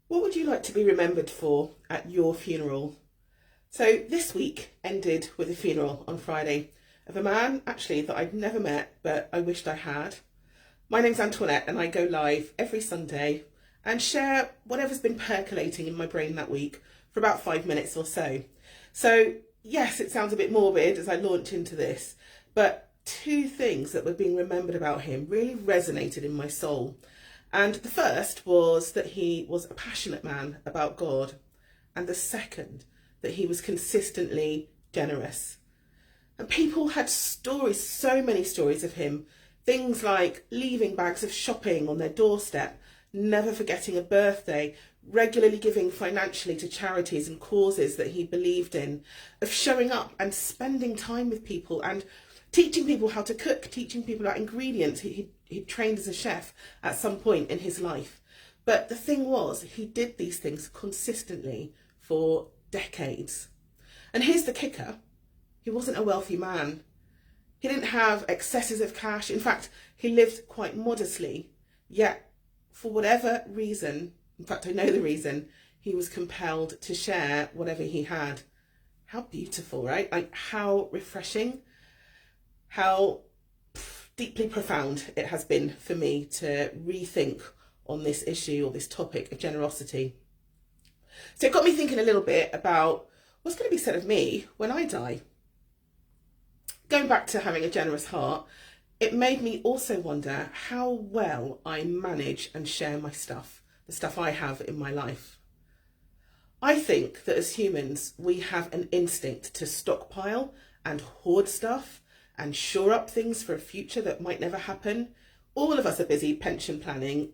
What would you like to be remembered for at your funeral? So this week ended with a funeral on Friday of a man actually that I'd never met, but I wished I had. My name's Antoinette and I go live every Sunday and share whatever's been percolating in my brain that week for about 5 minutes or so. So yes, it sounds a bit morbid as I launch into this, but two things that were being remembered about him really resonated in my soul. And the first was that he was a passionate man about God. And the second, that he was consistently generous. And people had stories, so many stories of him. Things like leaving bags of shopping on their doorstep, never forgetting a birthday, regularly giving financially to charities and causes that he believed in, of showing up and spending time with people and teaching people how to cook, teaching people about ingredients. He trained as a chef at some point in his life. But the thing was, he did these things consistently for decades. And here's the kicker. He wasn't a wealthy man. He didn't have excesses of cash. In fact, he lived quite modestly. Yet, for whatever reason, in fact, I know the reason, he was compelled to share whatever he had. How beautiful, right? Like, how refreshing. How deeply profound it has been for me to rethink on this issue or this topic of generosity. So it got me thinking a little bit about what's going to be said of me when I die. Going back to having a generous heart, it made me also wonder how well I manage and share my stuff, the stuff I have in my life. I think that as humans, we have an instinct to stockpile and hoard stuff and shore up things for a future that might never happen. All of us are busy pension planning.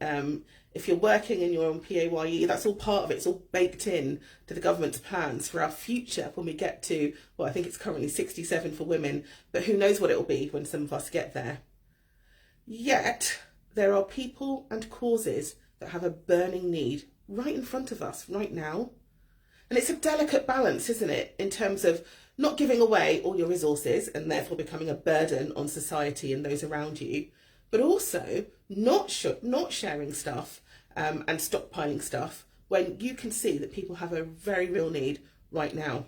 If you're working and you're on PAYE, that's all part of it. It's all baked in to the government's plans for our future when we get to, well, I think it's currently 67 for women, but who knows what it will be when some of us get there. Yet, there are people and causes that have a burning need right in front of us right now. And it's a delicate balance, isn't it, in terms of not giving away all your resources and therefore becoming a burden on society and those around you, but also not sharing stuff and stockpiling stuff when you can see that people have a very real need right now.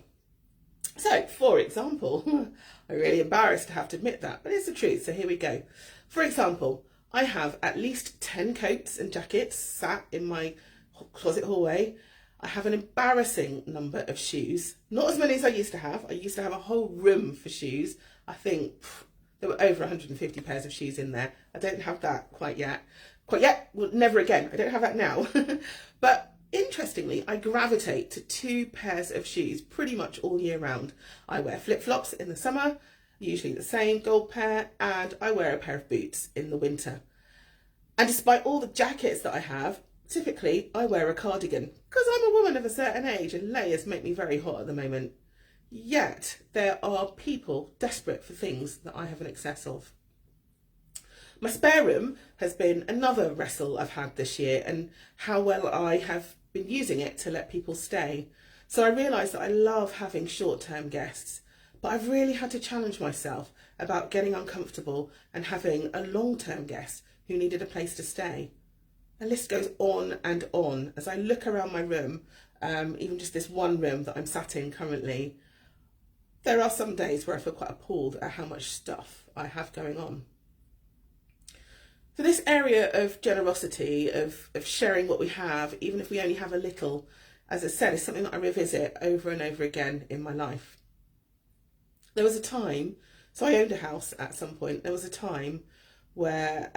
So, for example, I'm really embarrassed to have to admit that, but it's the truth, so here we go. For example, I have at least 10 coats and jackets sat in my closet hallway. I have an embarrassing number of shoes, not as many as I used to have. I used to have a whole room for shoes. I think there were over 150 pairs of shoes in there. I don't have that quite yet. Well, never again. I don't have that now. But interestingly, I gravitate to 2 pairs of shoes pretty much all year round. I wear flip-flops in the summer, usually the same gold pair, and I wear a pair of boots in the winter. And despite all the jackets that I have, typically I wear a cardigan because I'm a woman of a certain age and layers make me very hot at the moment. Yet there are people desperate for things that I have an excess of. My spare room has been another wrestle I've had this year, and how well I have been using it to let people stay. So I realised that I love having short-term guests, but I've really had to challenge myself about getting uncomfortable and having a long-term guest who needed a place to stay. The list goes on and on. As I look around my room, even just this one room that I'm sat in currently, there are some days where I feel quite appalled at how much stuff I have going on. So this area of generosity, of sharing what we have, even if we only have a little, as I said, is something that I revisit over and over again in my life. There was a time, so I owned a house at some point, there was a time where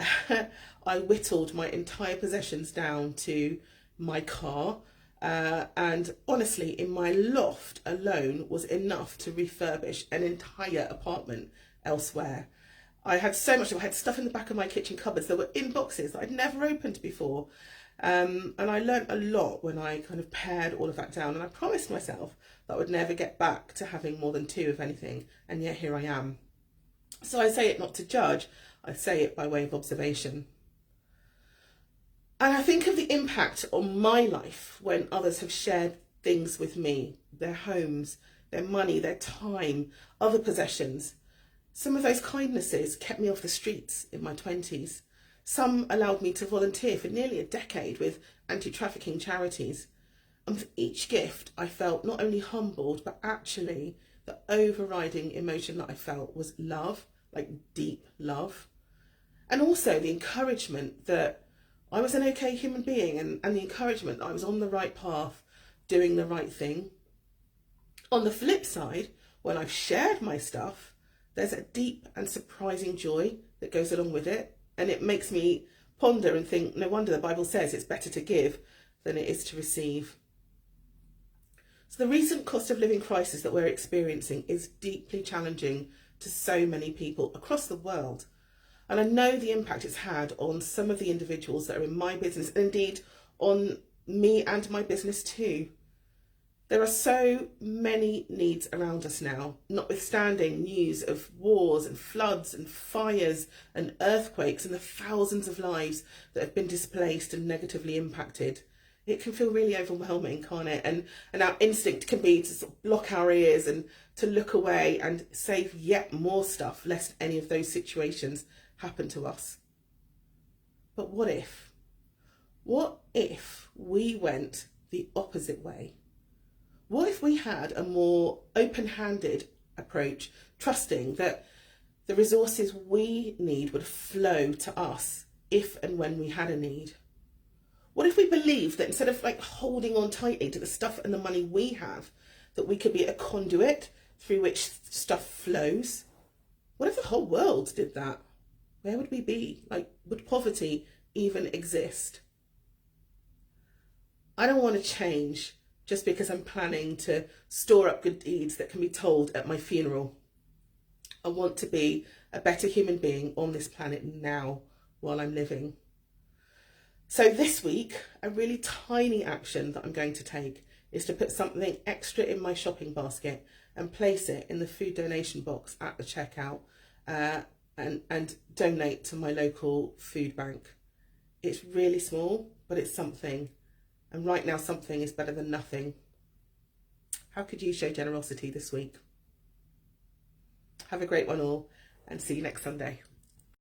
I whittled my entire possessions down to my car, and honestly, in my loft alone was enough to refurbish an entire apartment elsewhere. I had so much, I had stuff in the back of my kitchen cupboards that were in boxes that I'd never opened before. And I learned a lot when I kind of pared all of that down, and I promised myself that I would never get back to having more than 2 of anything, and yet here I am. So I say it not to judge, I say it by way of observation. And I think of the impact on my life when others have shared things with me, their homes, their money, their time, other possessions. Some of those kindnesses kept me off the streets in my 20s. Some allowed me to volunteer for nearly a decade with anti-trafficking charities. And with each gift, I felt not only humbled, but actually the overriding emotion that I felt was love, like deep love. And also the encouragement that I was an okay human being, and the encouragement that I was on the right path, doing the right thing. On the flip side, when I've shared my stuff, there's a deep and surprising joy that goes along with it. And it makes me ponder and think, no wonder the Bible says it's better to give than it is to receive. So the recent cost of living crisis that we're experiencing is deeply challenging to so many people across the world. And I know the impact it's had on some of the individuals that are in my business, and indeed on me and my business too. There are so many needs around us now, notwithstanding news of wars and floods and fires and earthquakes and the thousands of lives that have been displaced and negatively impacted. It can feel really overwhelming, can't it? And our instinct can be to sort of block our ears and to look away and save yet more stuff lest any of those situations happen to us. But what if? What if we went the opposite way? What if we had a more open-handed approach, trusting that the resources we need would flow to us if and when we had a need? What if we believed that instead of holding on tightly to the stuff and the money we have, that we could be a conduit through which stuff flows? What if the whole world did that? Where would we be? Would poverty even exist? I don't want to change just because I'm planning to store up good deeds that can be told at my funeral. I want to be a better human being on this planet now while I'm living. So this week, a really tiny action that I'm going to take is to put something extra in my shopping basket and place it in the food donation box at the checkout and donate to my local food bank. It's really small, but it's something. And right now, something is better than nothing. How could you show generosity this week? Have a great one all, and see you next Sunday.